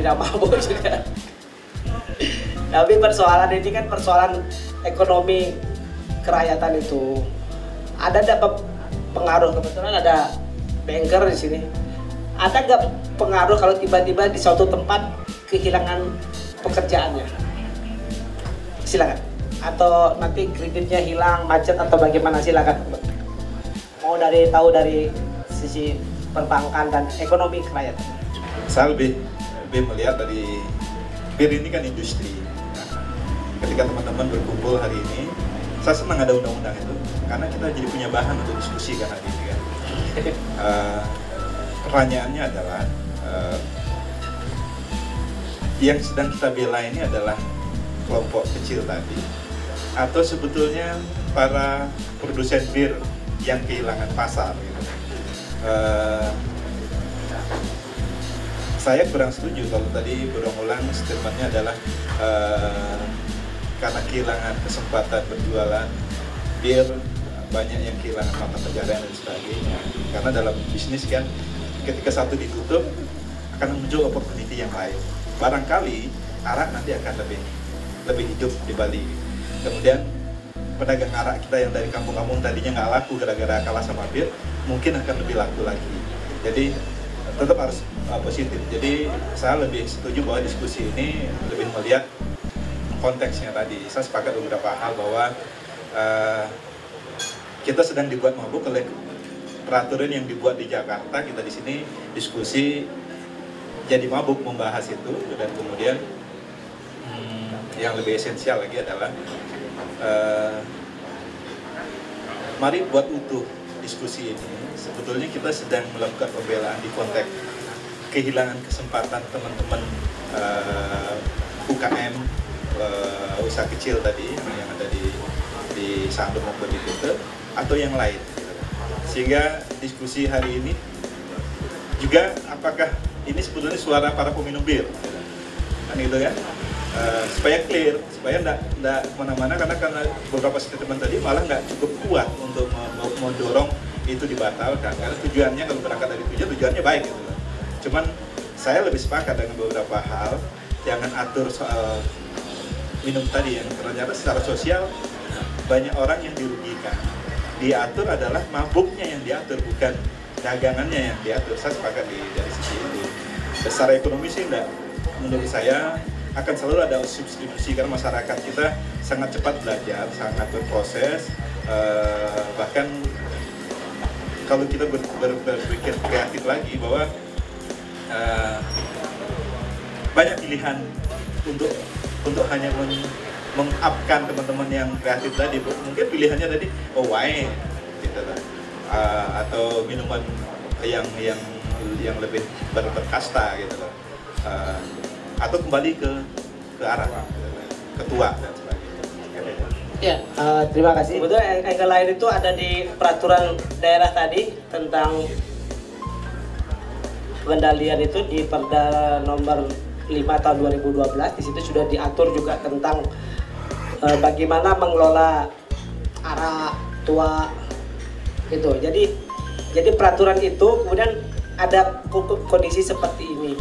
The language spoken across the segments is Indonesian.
tidak mabuk juga. Tapi persoalan ini kan persoalan ekonomi kerakyatan itu. Ada dapat pengaruh, kebetulan ada banker di sini. Ada nggak pengaruh kalau tiba-tiba di suatu tempat kehilangan pekerjaannya? Silakan. Atau nanti kreditnya hilang, macet atau bagaimana, silakan. Mau tahu dari sisi perbankan dan ekonomi kerakyatan. Saya lebih melihat dari BIR ini kan industri. Ketika teman-teman berkumpul hari ini, saya senang ada undang-undang itu karena kita jadi punya bahan untuk diskusi kan hari ini kan. Pertanyaannya adalah yang sedang kita bela ini adalah kelompok kecil tadi, atau sebetulnya para produsen bir yang kehilangan pasar gitu. Saya kurang setuju kalau tadi berulang-ulang statementnya adalah karena kehilangan kesempatan berjualan bir, banyak yang kehilangan mata pencarian dan sebagainya. Karena dalam bisnis kan ketika satu ditutup akan muncul opportunity yang lain. Barangkali arak nanti akan lebih hidup di Bali. Kemudian pedagang arak kita yang dari kampung-kampung tadinya nggak laku gara-gara kalah sama bir, mungkin akan lebih laku lagi. Jadi tetap harus positif. Jadi saya lebih setuju bahwa diskusi ini lebih melihat konteksnya tadi. Saya sepakat beberapa hal bahwa kita sedang dibuat mabuk oleh peraturan yang dibuat di Jakarta. Kita di sini diskusi jadi mabuk membahas itu, dan kemudian yang lebih esensial lagi adalah mari buat utuh diskusi ini. Sebetulnya kita sedang melakukan pembelaan di konteks kehilangan kesempatan teman-teman UKM, usaha kecil tadi yang ada di Sandur maupun di Kuta atau yang lain. Sehingga diskusi hari ini juga apakah ini sebetulnya suara para peminum bir, kan gitu kan? Supaya clear, supaya nggak kemana-mana, karena beberapa statement tadi malah nggak cukup kuat untuk mendorong itu dibatalkan, karena tujuannya kalau berangkat dari tujuannya baik gitu. Cuman saya lebih sepakat dengan beberapa hal, jangan atur soal minum tadi yang ternyata secara sosial banyak orang yang dirugikan. Diatur adalah mabuknya yang diatur, bukan dagangannya yang diatur. Saya sepakat dari sisi itu. Secara ekonomi sih enggak, menurut saya akan selalu ada substitusi karena masyarakat kita sangat cepat belajar, sangat berproses, bahkan kalau kita berpikir kreatif lagi bahwa banyak pilihan untuk hanya mengupkan teman-teman yang kreatif tadi. Mungkin pilihannya tadi wine gitu lah, atau minuman yang lebih berkasta gitu lah, atau kembali ke arah ketua dan sebagainya. Ya, terima kasih. Betul, angle lain itu ada di peraturan daerah tadi tentang pengendalian itu di Perda nomor 5 tahun 2012. Di situ sudah diatur juga tentang bagaimana mengelola arak tua gitu. Jadi peraturan itu kemudian ada kondisi seperti ini.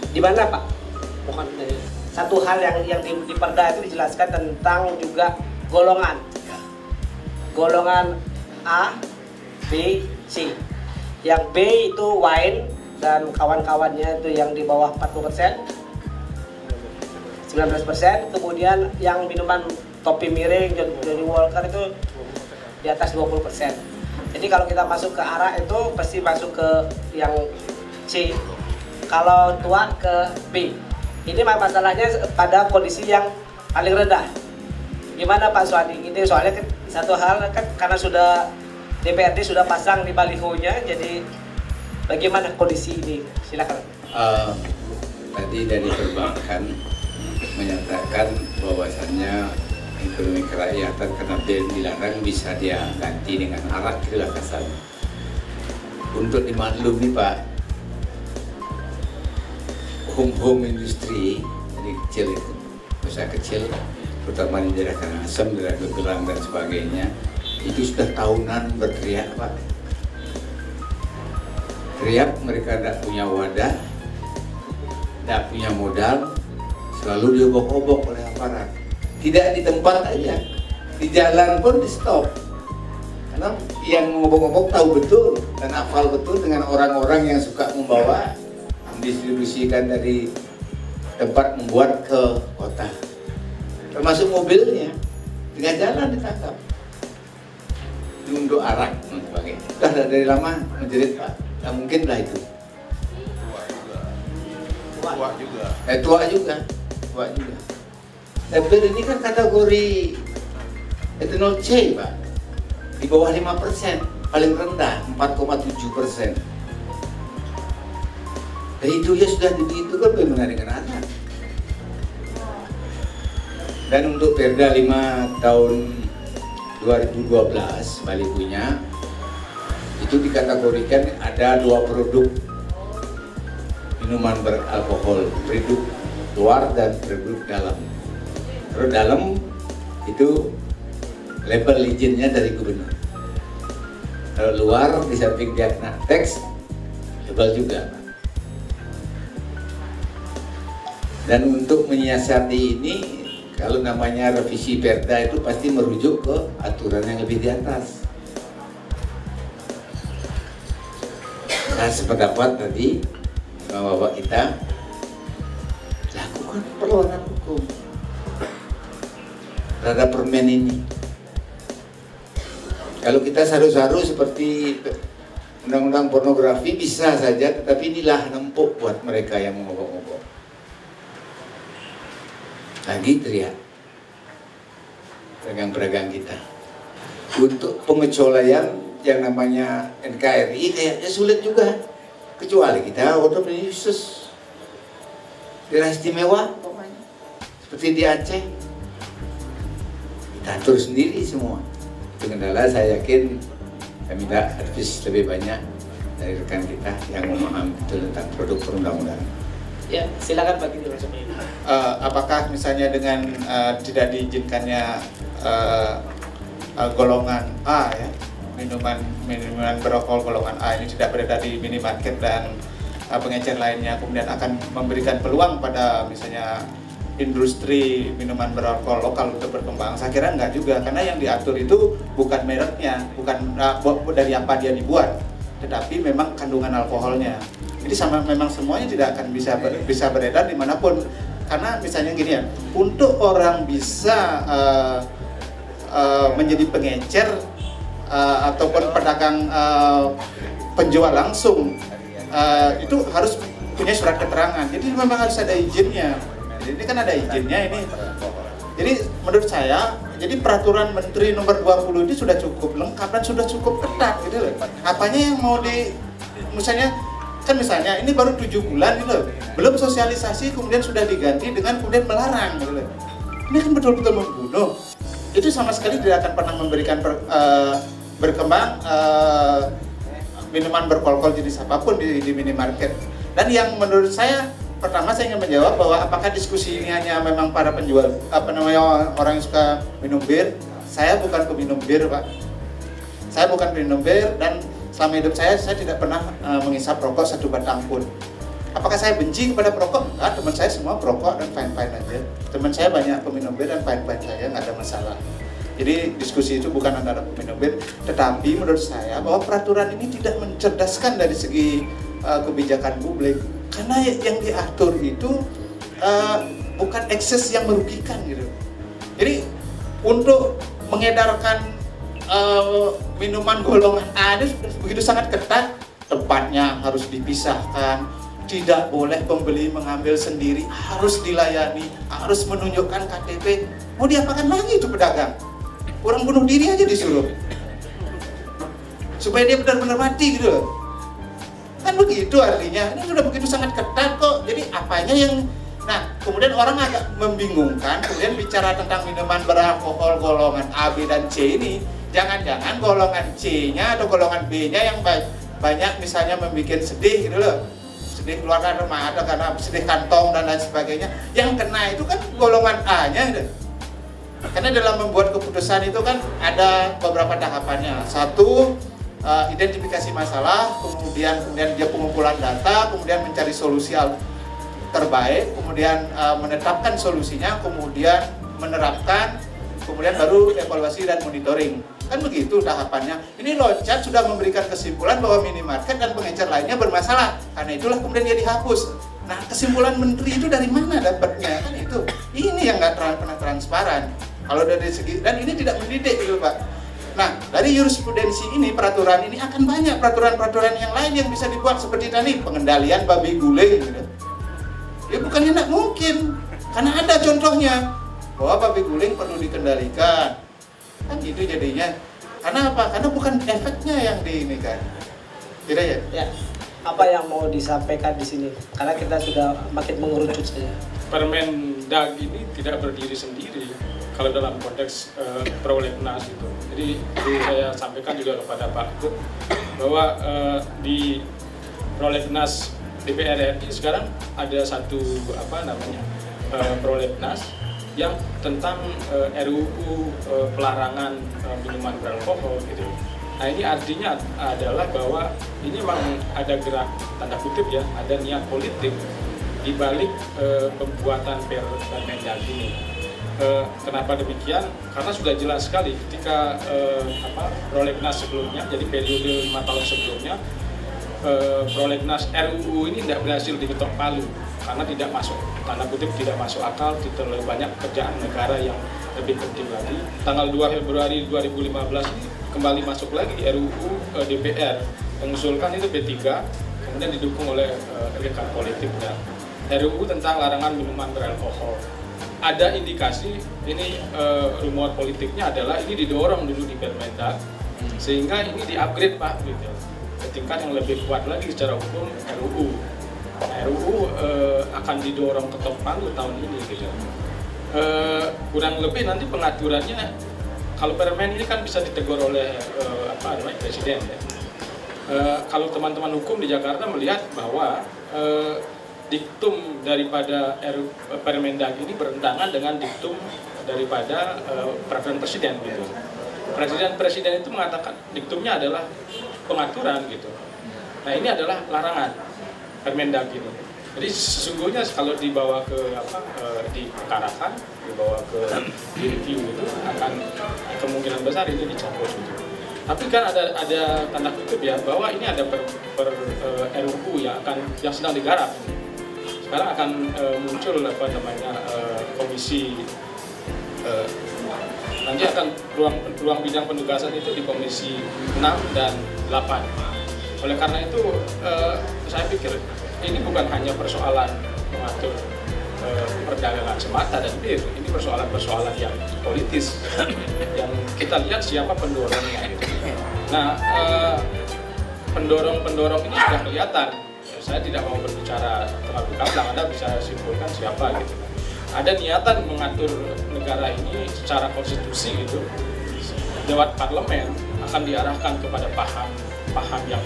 Di mana Pak? Bukan satu hal yang di Perda itu dijelaskan tentang juga golongan. Golongan A, B, C. Yang B itu wine dan kawan-kawannya itu yang di bawah 40%, 19%. Kemudian yang minuman topi miring, Johnny Walker itu di atas 20%. Jadi kalau kita masuk ke arak itu pasti masuk ke yang C. Kalau tua ke B. Ini masalahnya pada kondisi yang paling rendah. Gimana Pak Suhadi? Ini soalnya kan satu hal kan karena sudah DPRD sudah pasang di balihonya, jadi bagaimana kondisi ini? Silakan. Tadi dari perbankan menyatakan bahwasannya ekonomi kerakyatan karena bir dilarang bisa dia ganti dengan arak, itulah kasarnya. Untuk dimaklum nih Pak, home industri jadi kecil itu, usaha kecil, terutama di daerah Karangasem, daerah Gegerang dan sebagainya, itu sudah tahunan berteriak Pak. Teriak mereka tidak punya wadah, tidak punya modal, selalu diobok-obok oleh aparat. Tidak di tempat aja, di jalan pun di stop. Karena yang ngobok-ngobok tahu betul dan hafal betul dengan orang-orang yang suka membawa, mendistribusikan dari tempat membuat ke kota. Termasuk mobilnya, tengah jalan ditangkap. Untuk arak dan sebagainya. Sudah dari lama menjerit Pak, tak mungkin lah itu. Tua juga. Tua juga. Tapi ini kan kategori etanol C, Pak. Di bawah 5%, paling rendah 4,7%. Dan itu ya sudah begitu kan bagaimana dengan anak. Dan untuk Perda 5 tahun 2012 Bali punya, itu dikategorikan ada 2 produk minuman beralkohol, produk luar dan produk dalam. Produk dalam itu label izinnya dari gubernur. Kalau luar di samping dia kena teks, label juga. Dan untuk menyiasati ini, kalau namanya revisi Perda itu pasti merujuk ke aturan yang lebih di atas. Saya sependapat tadi bahwa kita lakukan perlawanan hukum terhadap permen ini. Kalau kita saru-saru seperti undang-undang pornografi bisa saja, tetapi inilah nempuk buat mereka yang mengobok-obok. Lagi teriak pedagang-pedagang kita untuk pengecualian yang namanya NKRI kayaknya sulit juga, kecuali kita order khusus daerah istimewa seperti di Aceh, kita atur sendiri semua. Itu kendala, saya yakin saya minta advice lebih banyak dari rekan kita yang memahami betul tentang produk perundang-undangan. Ya, silakan Pak Giri. Apakah misalnya dengan tidak diizinkannya golongan A ya, minuman beralkohol golongan A ini tidak beredar di minimarket dan pengecer lainnya, kemudian akan memberikan peluang pada misalnya industri minuman beralkohol lokal untuk berkembang? Saya kira enggak juga, karena yang diatur itu bukan mereknya, bukan dari apa dia dibuat, tetapi memang kandungan alkoholnya. Jadi memang semuanya tidak akan bisa beredar dimanapun. Karena misalnya gini ya, untuk orang bisa menjadi pengecer ataupun pedagang penjual langsung, itu harus punya surat keterangan. Jadi memang harus ada izinnya. Jadi ini kan ada izinnya ini. Jadi menurut saya, jadi peraturan Menteri nomor 20 ini sudah cukup lengkap dan sudah cukup ketat gitu loh. Apanya yang mau misalnya ini baru 7 bulan gitu loh. Belum sosialisasi kemudian sudah diganti dengan kemudian melarang gitu loh. Ini kan betul-betul membunuh. Itu sama sekali tidak akan pernah memberikan berkembang minuman beralkohol jenis apapun di minimarket. Dan yang menurut saya, pertama saya ingin menjawab bahwa apakah diskusi ini hanya memang para penjual orang yang suka minum bir. Saya bukan peminum bir, Pak. Saya bukan peminum bir, dan selama hidup saya tidak pernah menghisap rokok satu batang pun. Apakah saya benci kepada perokok? Enggak, teman saya semua perokok dan fine-fine aja. Teman saya banyak peminum bir dan fine-fine saja, nggak ada masalah. Jadi diskusi itu bukan antara peminum bir, tetapi menurut saya bahwa peraturan ini tidak mencerdaskan dari segi kebijakan publik. Karena yang diatur itu bukan ekses yang merugikan gitu. Jadi untuk mengedarkan minuman golongan A ini begitu sangat ketat, tempatnya harus dipisahkan, tidak boleh pembeli mengambil sendiri, harus dilayani, harus menunjukkan KTP. Mau diapakan lagi itu pedagang? Orang bunuh diri aja disuruh supaya dia benar-benar mati gitu loh. Kan begitu artinya, ini sudah begitu sangat ketat kok. Jadi apanya yang, nah kemudian orang agak membingungkan, kemudian bicara tentang minuman beralkohol golongan A, B, dan C ini. Jangan-jangan golongan C-nya atau golongan B-nya yang banyak misalnya membuat sedih gitu loh. Sedih keluarga rumah ada karena sedih kantong dan lain sebagainya. Yang kena itu kan golongan A-nya gitu. Karena dalam membuat keputusan itu kan ada beberapa tahapannya. Satu, identifikasi masalah, kemudian dia pengumpulan data, kemudian mencari solusi terbaik, kemudian menetapkan solusinya, kemudian menerapkan, kemudian baru evaluasi dan monitoring. Kan begitu tahapannya. Ini loncat sudah memberikan kesimpulan bahwa minimarket dan pengecer lainnya bermasalah. Karena itulah kemudian dia dihapus. Nah, kesimpulan menteri itu dari mana dapatnya? Kan itu. Ini yang nggak pernah transparan. Kalau dari segi, dan ini tidak mendidik gitu Pak. Nah, dari jurisprudensi ini, peraturan ini akan banyak peraturan-peraturan yang lain yang bisa dibuat seperti tadi pengendalian babi guling gitu. Ya bukannya tidak mungkin, karena ada contohnya bahwa babi guling perlu dikendalikan. Kan gitu jadinya. Karena apa? Karena bukan efeknya yang di ini kan. Tidak ya? Ya. Apa yang mau disampaikan di sini? Karena kita sudah makin mengerucut saja. Permendag ini tidak berdiri sendiri kalau dalam konteks prolegnas itu. Jadi saya sampaikan juga kepada Pak Kut bahwa di prolegnas DPR RI sekarang ada satu prolegnas yang tentang RUU pelarangan minuman beralkohol gitu. Nah ini artinya adalah bahwa ini memang ada gerak tanda kutip ya, ada niat politik di balik pembuatan Permendag ini. Kenapa demikian? Karena sudah jelas sekali ketika prolegnas sebelumnya, jadi periode 5 tahun sebelumnya, prolegnas RUU ini tidak berhasil diketok palu karena tidak masuk, tanda kutip tidak masuk akal, terlalu banyak kerjaan negara yang lebih penting lagi. Tanggal 2 Februari 2015 ini kembali masuk lagi RUU DPR, mengusulkan itu P3, kemudian didukung oleh rekan politiknya. RUU tentang larangan minuman beralkohol. Ada indikasi ini rumor politiknya adalah ini didorong dulu di Permendag, sehingga ini di-upgrade Pak gitu, ke tingkat yang lebih kuat lagi secara hukum RUU. RUU akan didorong ketok palu tahun ini gitu. Kurang lebih nanti pengaturannya, kalau Permen ini kan bisa ditegur oleh presiden ya. Kalau teman-teman hukum di Jakarta melihat bahwa diktum daripada Permendag ini bertentangan dengan diktum daripada peraturan presiden gitu. Presiden itu mengatakan diktumnya adalah pengaturan gitu. Nah ini adalah larangan Permendag ini. Jadi sesungguhnya kalau dibawa ke diperkarakan, dibawa ke review itu akan kemungkinan besar ini dicabut gitu. Tapi kan ada tanda kutip ya bahwa ini ada RUU yang sedang digarap. Sekarang akan muncul komisi nanti akan ruang bidang penugasan itu di komisi 6 dan 8. Oleh karena itu saya pikir ini bukan hanya persoalan mengatur perdagangan semata dan bir, ini persoalan yang politis yang kita lihat siapa pendorongnya itu. Nah, pendorong ini sudah kelihatan. Saya tidak mau berbicara terlalu gamblang, Anda bisa simpulkan siapa gitu. Ada niatan mengatur negara ini secara konstitusi gitu, lewat parlemen akan diarahkan kepada paham yang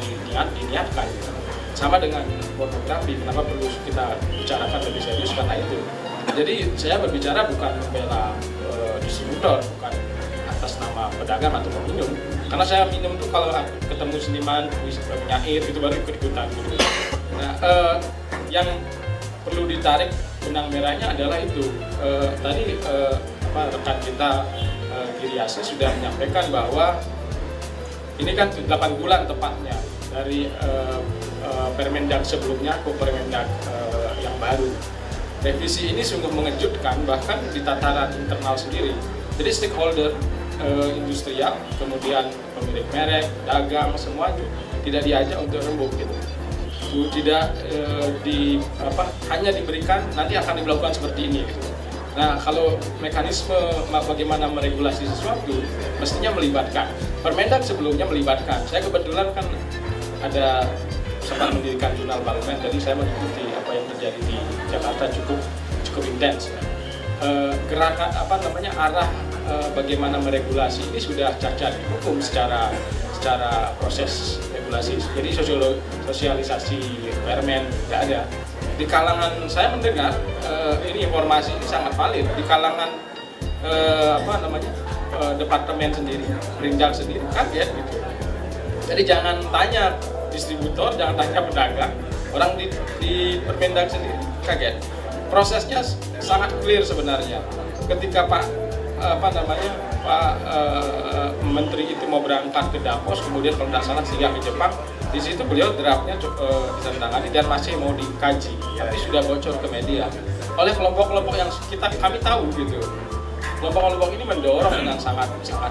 diniatkan gitu. Sama dengan pornografi, kenapa perlu kita bicarakan lebih serius karena itu. Jadi saya berbicara bukan membela distributor, bukan atas nama pedagang atau peminum. Karena saya minum tuh kalau ketemu seniman, penyair itu baru ikut-ikutan gitu. Nah, yang perlu ditarik benang merahnya adalah itu. Tadi rekan kita Giriasi sudah menyampaikan bahwa ini kan 8 bulan tepatnya dari Permendag sebelumnya ke Permendag yang baru. Revisi ini sungguh mengejutkan bahkan di tataran internal sendiri. Jadi stakeholder industrial, kemudian pemilik merek, dagang, semuanya tidak diajak untuk rembuk gitu. Tidak hanya diberikan nanti akan dilakukan seperti ini gitu. Nah, kalau mekanisme bagaimana meregulasi sesuatu mestinya melibatkan. Permendag sebelumnya melibatkan. Saya kebetulan kan ada sempat mendirikan jurnal parlemen, jadi saya mengikuti apa yang terjadi di Jakarta cukup intens. Gerakan arah bagaimana meregulasi ini sudah cacat hukum secara proses regulasi. Jadi sosialisasi permen tidak ada. Di kalangan saya mendengar ini informasi ini sangat valid di kalangan departemen sendiri, Perindak sendiri kaget gitu. Jadi jangan tanya distributor, jangan tanya pedagang, orang di Permendag sendiri kaget. Prosesnya sangat clear sebenarnya. Ketika Pak Menteri itu mau berangkat ke Davos, kemudian kalau tidak salah singgah ke Jepang, di situ beliau draftnya ditandatangani dan masih mau dikaji, tapi sudah bocor ke media oleh kelompok-kelompok yang kami tahu gitu. Kelompok-kelompok ini mendorong dengan sangat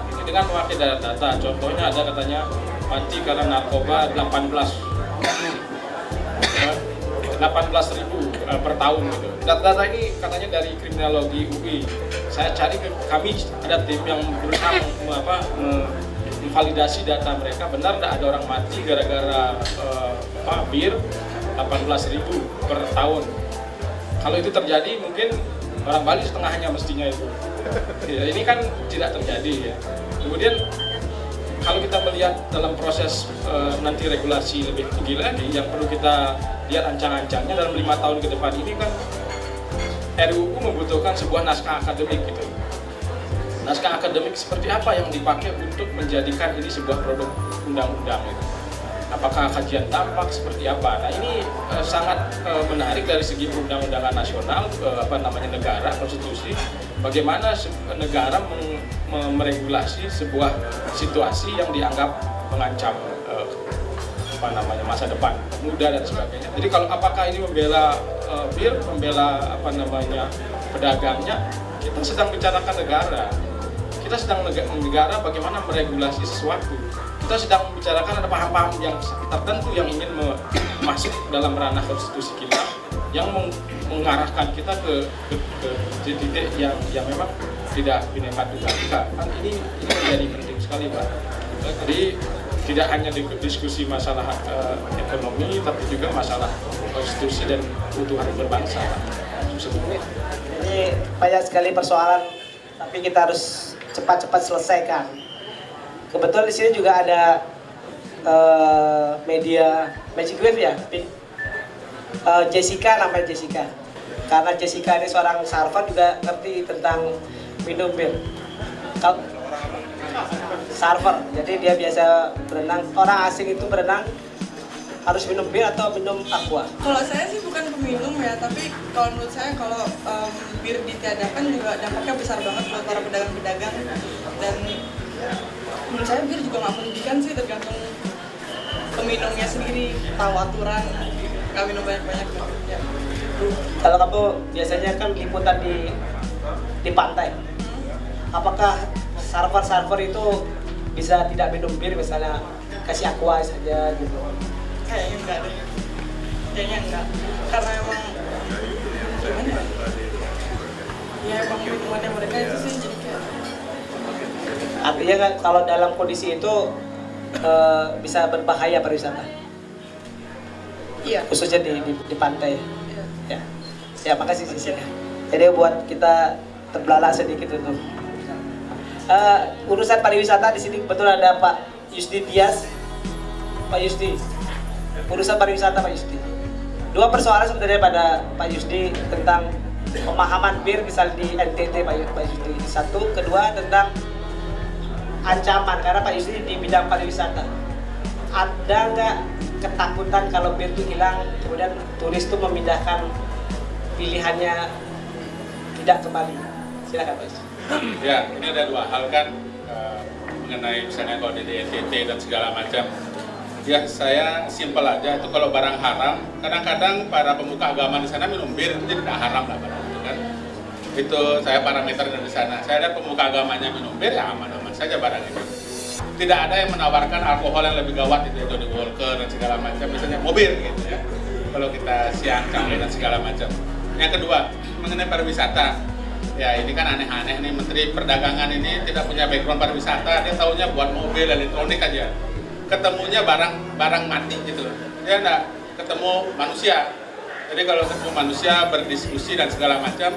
ini dengan memakai data. Contohnya ada katanya mati karena narkoba 18.000 per tahun gitu. Data ini katanya dari kriminologi UI. Saya cari kami ada tim yang berusaha memvalidasi data mereka, benar tidak ada orang mati gara-gara bir 18.000 per tahun. Kalau itu terjadi mungkin orang Bali setengahnya mestinya itu. Ya, ini kan tidak terjadi ya. Kemudian kalau kita melihat dalam proses nanti regulasi lebih tinggi lagi, yang perlu kita lihat ancang-ancangnya dalam 5 tahun ke depan ini kan RUU membutuhkan sebuah naskah akademik gitu. Naskah akademik seperti apa yang dipakai untuk menjadikan ini sebuah produk undang-undang gitu. Apakah kajian dampak seperti apa? Nah ini sangat menarik dari segi perundang-undangan nasional, negara, konstitusi. Bagaimana negara meregulasi sebuah situasi yang dianggap mengancam masa depan muda dan sebagainya. Jadi kalau apakah ini membela bir, membela pedagangnya, kita sedang bicarakan negara. Kita sedang negara bagaimana meregulasi sesuatu. Kita sedang membicarakan ada paham-paham yang tertentu yang ingin masuk dalam ranah konstitusi kita, yang mengarahkan kita ke titik yang memang tidak bineka tunggal ika. Kan ini menjadi penting sekali, Pak. Jadi tidak hanya diskusi masalah ekonomi, tapi juga masalah konstitusi dan kebutuhan berbangsa. Ini banyak sekali persoalan, tapi kita harus cepat-cepat selesaikan. Kebetulan di sini juga ada media Magic Wave ya, Jessica, namanya Jessica. Karena Jessica ini seorang surfer juga ngerti tentang minum bir. Surfer, jadi dia biasa berenang. Orang asing itu berenang harus minum bir atau minum aqua? Kalau saya sih bukan peminum ya, tapi kalau menurut saya kalau bir ditiadakan juga dampaknya besar banget buat para pedagang-pedagang, dan menurut saya bir juga nggak merugikan sih, tergantung peminumnya sendiri, tahu aturan, nggak minum banyak-banyak ya. Kalau kamu biasanya kan liputan di pantai, apakah surfer itu bisa tidak minum bir, misalnya kasih aqua saja gitu? Kayaknya enggak deh, kayaknya enggak, karena emang gimana ya, emang minumannya mereka itu sih, jadi kayak artinya kan kalau dalam kondisi itu bisa berbahaya pariwisata. iya, Khususnya di pantai. iya. Ya makasih sih. Jadi buat kita terbelalak sedikit itu. Urusan pariwisata di sini kebetulan ada Pak Yusdi Tias. Pak Yusdi, urusan pariwisata Pak Yusdi. Dua persoalan sebenarnya pada Pak Yusdi tentang pemahaman bir misal di NTT Pak Yusdi. Satu, kedua tentang ancaman, karena Pak Yusdi di bidang pariwisata. Ada nggak ketakutan kalau bir itu hilang, kemudian turis itu memindahkan pilihannya tidak kembali? Silakan Pak Yusdi. Ya, ini ada dua hal kan mengenai misalnya kalau di NTT dan segala macam. Ya saya simpel aja, itu kalau barang haram, kadang-kadang para pemuka agama di sana minum bir itu tidak haram lah barang itu kan. Itu saya parameter dari sana. Saya lihat pemuka agamanya minum bir ya aman-aman saja barang itu. Tidak ada yang menawarkan alkohol yang lebih gawat itu Johnny Walker dan segala macam, misalnya mobil gitu ya. Kalau kita siang campur dan segala macam. Yang kedua mengenai pariwisata. Ya ini kan aneh-aneh nih, Menteri Perdagangan ini tidak punya background pariwisata, dia taunya buat mobil elektronik aja. Ketemunya barang mati gitu loh. Dia enggak ketemu manusia. Jadi kalau ketemu manusia berdiskusi dan segala macam,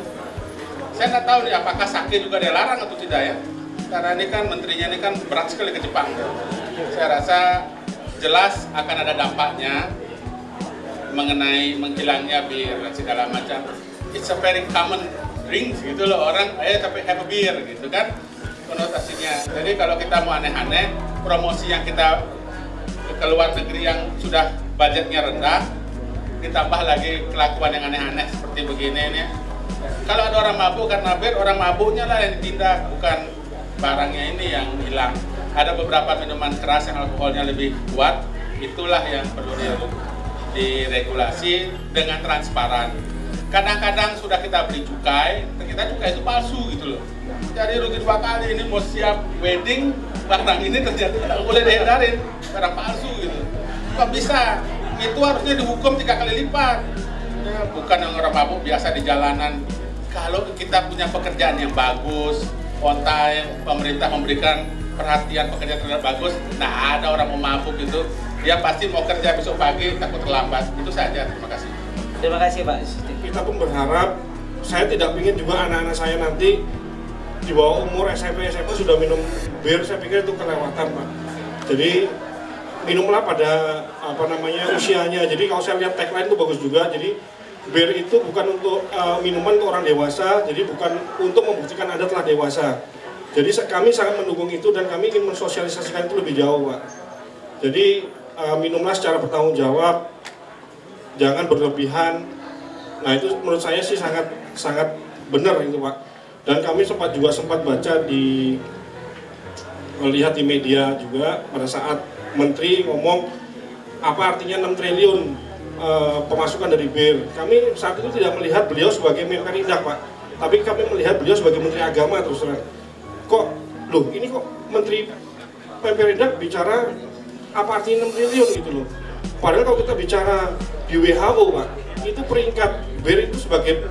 saya nggak tahu nih apakah sakit juga dia larang atau tidak ya. Karena ini kan menterinya ini kan berat sekali ke Jepang. Saya rasa jelas akan ada dampaknya mengenai menghilangnya bir dan segala macam. It's a very common drink gitu loh, orang ayo tapi have a beer gitu kan konotasinya. Jadi kalau kita mau aneh-aneh, promosi yang kita ke luar negeri yang sudah budgetnya rendah, ditambah lagi kelakuan yang aneh-aneh seperti begini nih. Kalau ada orang mabuk karena bir, orang mabuknya lah yang ditindak, bukan barangnya ini yang hilang. Ada beberapa minuman keras yang alkoholnya lebih kuat, itulah yang perlu diregulasi dengan transparan. Kadang-kadang sudah kita beli cukai, ternyata cukai itu palsu gitu loh. Jadi rugi 2 kali, ini mau siap wedding, barang ini ternyata tidak boleh diedarin, barang palsu gitu. Kok bisa? Itu harusnya dihukum 3 kali lipat. Ya, bukan yang orang mabuk biasa di jalanan. Kalau kita punya pekerjaan yang bagus, on time, pemerintah memberikan perhatian pekerjaan terhadap bagus, nah ada orang mau mabuk gitu, dia pasti mau kerja besok pagi takut terlambat. Itu saja, terima kasih. Terima kasih Pak. Kita pun berharap, saya tidak ingin juga anak-anak saya nanti di bawah umur SMP, SMA sudah minum bir, saya pikir itu kelewatan Pak. Jadi minumlah pada usianya. Jadi kalau saya lihat tagline itu bagus juga. Jadi bir itu bukan untuk minuman untuk orang dewasa, jadi bukan untuk membuktikan Anda telah dewasa. Jadi kami sangat mendukung itu dan kami ingin mensosialisasikan itu lebih jauh Pak. Jadi minumlah secara bertanggung jawab, jangan berlebihan. Nah itu menurut saya sih sangat benar itu Pak. Dan kami sempat baca lihat di media juga pada saat Menteri ngomong apa artinya 6 triliun pemasukan dari bir. Kami saat itu tidak melihat beliau sebagai Menperindak Pak, tapi kami melihat beliau sebagai Menteri Agama terus terang. Ini kok Menteri Menperindak bicara apa artinya 6 triliun gitu loh. Padahal kalau kita bicara di WHO Pak, itu peringkat bir itu sebagai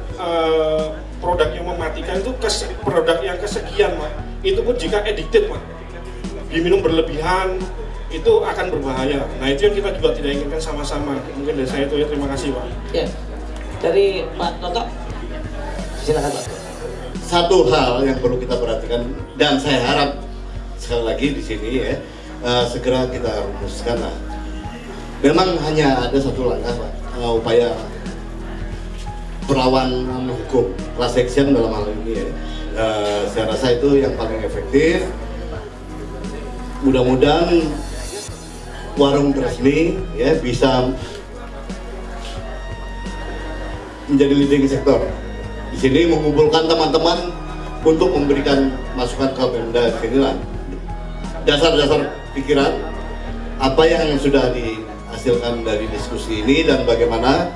produk yang mematikan itu produk yang kesekian Pak. Itu pun jika addicted Pak, diminum berlebihan itu akan berbahaya. Nah itu yang kita juga tidak inginkan sama-sama. Mungkin dari saya itu ya, terima kasih Pak. Ya, dari Pak Toto, silakan Pak. Satu hal yang perlu kita perhatikan dan saya harap sekali lagi di sini ya segera kita rumuskan lah. Memang hanya ada satu langkah Pak, upaya perlawanan hukum, class action dalam hal ini ya. Saya rasa itu yang paling efektif. Mudah-mudahan warung resmi ya bisa menjadi leading sektor. Di sini mengumpulkan teman-teman untuk memberikan masukan ke Pemda. Inilah dasar-dasar pikiran apa yang sudah dihasilkan dari diskusi ini dan bagaimana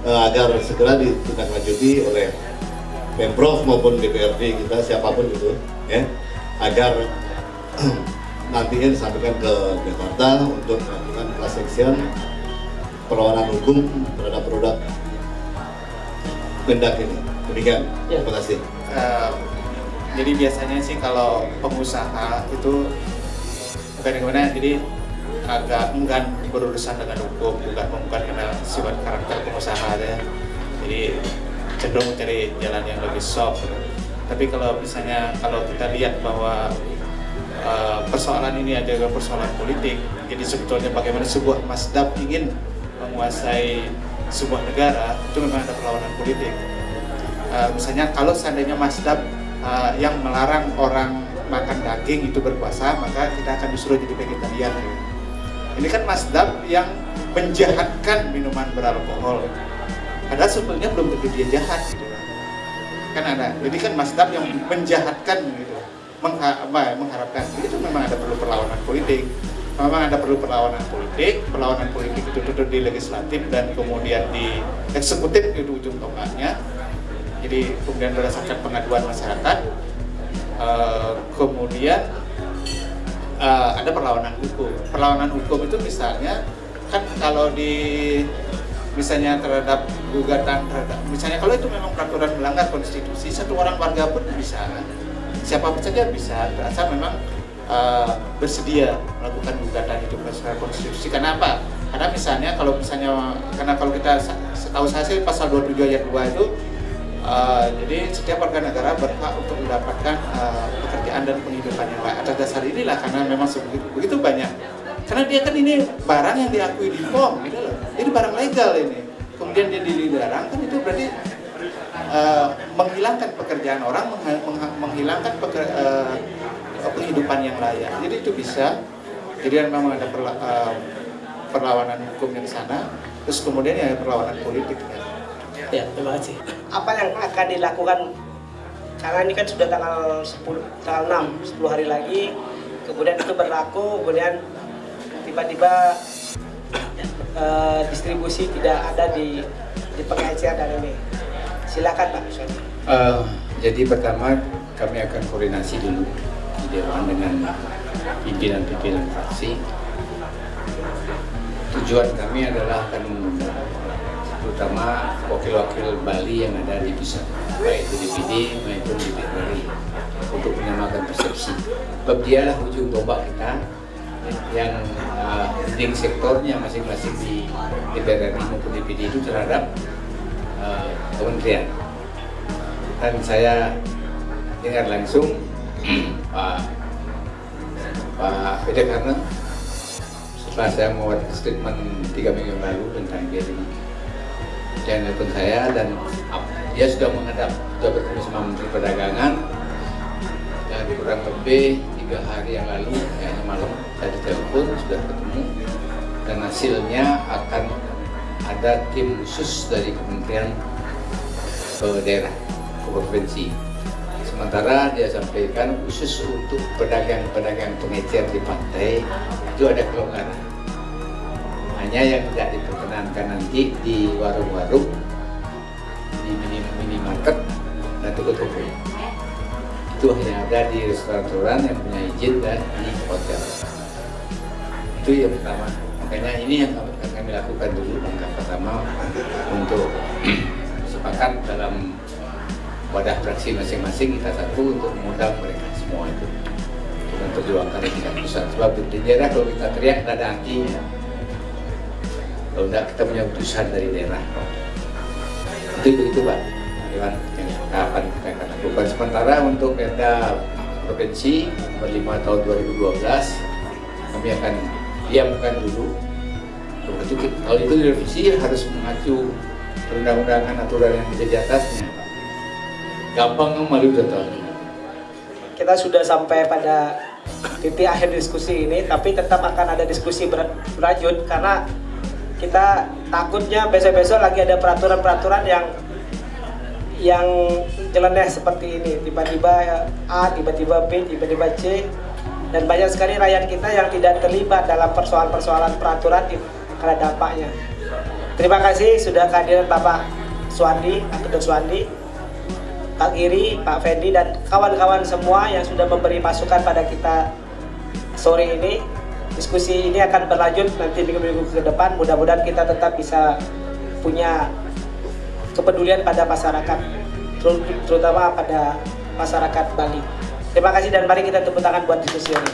agar segera ditindaklanjuti oleh Pemprov maupun DPRD kita siapapun itu ya, agar nantinya disampaikan ke Jakarta untuk melakukan class action perlawanan hukum terhadap produk Mendak ini. Demikian, terima kasih. Jadi biasanya sih kalau pengusaha itu bagaimana, jadi agak enggan berurusan dengan hukum, bukan karena sifat karakter pengusaha ya. Jadi cenderung mencari jalan yang lebih soft. Tapi kalau misalnya kalau kita lihat bahwa persoalan ini adalah persoalan politik, jadi sebetulnya bagaimana sebuah mazhab ingin menguasai sebuah negara itu memang ada perlawanan politik. Misalnya kalau seandainya mazhab yang melarang orang makan daging itu berkuasa, maka kita akan disuruh jadi vegetarian. Ini kan mazhab yang menjahatkan minuman beralkohol. Padahal sebetulnya belum tentu dia jahat gitu. Kan ada. Jadi kan mazhab yang menjahatkan gitu. Mengharapkan itu memang ada perlu perlawanan politik. Memang ada perlu perlawanan politik itu tentu di legislatif dan kemudian di eksekutif itu ujung tombaknya. Jadi kemudian berdasarkan pengaduan masyarakat, kemudian ada perlawanan hukum. Perlawanan hukum itu misalnya kan kalau misalnya terhadap gugatan terhadap, misalnya kalau itu memang peraturan melanggar konstitusi, satu orang warga pun bisa, siapapun saja bisa, asal memang bersedia melakukan gugatan itu berdasarkan konstitusi. Kenapa? Karena misalnya kalau kita setahu saya sih pasal 27 ayat 2 itu jadi setiap warga negara berhak untuk mendapatkan pekerjaan dan penghidupan yang baik. Atas dasar inilah karena memang begitu banyak. Karena dia kan ini barang yang diakui di POM gitu loh. Jadi barang legal ini. Kemudian dia dilarang kan itu berarti menghilangkan pekerjaan orang, menghilangkan penghidupan yang layak. Jadi itu bisa. Jadi memang ada perlawanan hukum di sana. terus kemudian ya perlawanan politik ya. Ya, terima kasih. Apa yang akan dilakukan, karena ini kan sudah tanggal 6, 10 hari lagi, kemudian itu berlaku, kemudian tiba-tiba distribusi tidak ada di pengecer dan ini. Silakan Pak Suwandi. Jadi pertama kami akan koordinasi dulu di Dewan dengan pimpinan-pimpinan fraksi. Tujuan kami adalah akan mengundang terutama wakil-wakil Bali yang ada di pusat, baik itu DPD maupun di BRI, untuk menyamakan persepsi. Sebab dialah ujung tombak kita yang leading sektornya masing-masing di BRI maupun DPD itu terhadap kementerian. Dan saya dengar langsung Pak Karna setelah saya membuat statement 3 minggu lalu tentang BRI, dia nelpon saya dan dia sudah menghadap, sudah bertemu sama Menteri Perdagangan, dan kurang lebih 3 hari yang lalu, kayaknya malam saya ditelepon, sudah ketemu, dan hasilnya akan ada tim khusus dari kementerian ke daerah, ke provinsi. Sementara dia sampaikan khusus untuk pedagang-pedagang pengecer di pantai itu ada kelonggaran. Hanya yang tidak diperkenankan nanti di warung-warung, di minimarket dan toko-toko. Itu hanya ada di restoran-restoran yang punya izin dan di hotel. Itu yang pertama. Makanya ini yang akan kami lakukan dulu, langkah pertama untuk sepakat dalam wadah fraksi masing-masing kita satu untuk mengundang mereka semua itu untuk memperjuangkan di tingkat pusat. Sebab di daerah kalau kita teriak tidak ada artinya. Kalau tidak kita punya putusan dari daerah. Itu Pak Dewan yang akan kita akan lakukan. Sementara untuk Perda Provinsi nomor 5 tahun 2012 kami akan diamkan dulu. Kalau itu direvisi harus mengacu perundang-undangan aturan yang ada di atasnya. Gampang malu udah tahu. Kita sudah sampai pada titik akhir diskusi ini, tapi tetap akan ada diskusi berlanjut karena kita takutnya besok-besok lagi ada peraturan-peraturan yang nyeleneh seperti ini, tiba-tiba A, tiba-tiba B, tiba-tiba C, dan banyak sekali rakyat kita yang tidak terlibat dalam persoalan-persoalan peraturan karena dampaknya. Terima kasih sudah kehadiran Bapak Suwandi, Pak Kedok Suwandi, Pak Giri, Pak Fendi, dan kawan-kawan semua yang sudah memberi masukan pada kita sore ini. Diskusi ini akan berlanjut nanti minggu-minggu ke depan. Mudah-mudahan kita tetap bisa punya kepedulian pada masyarakat, terutama pada masyarakat Bali. Terima kasih dan mari kita tepuk tangan buat diskusi ini.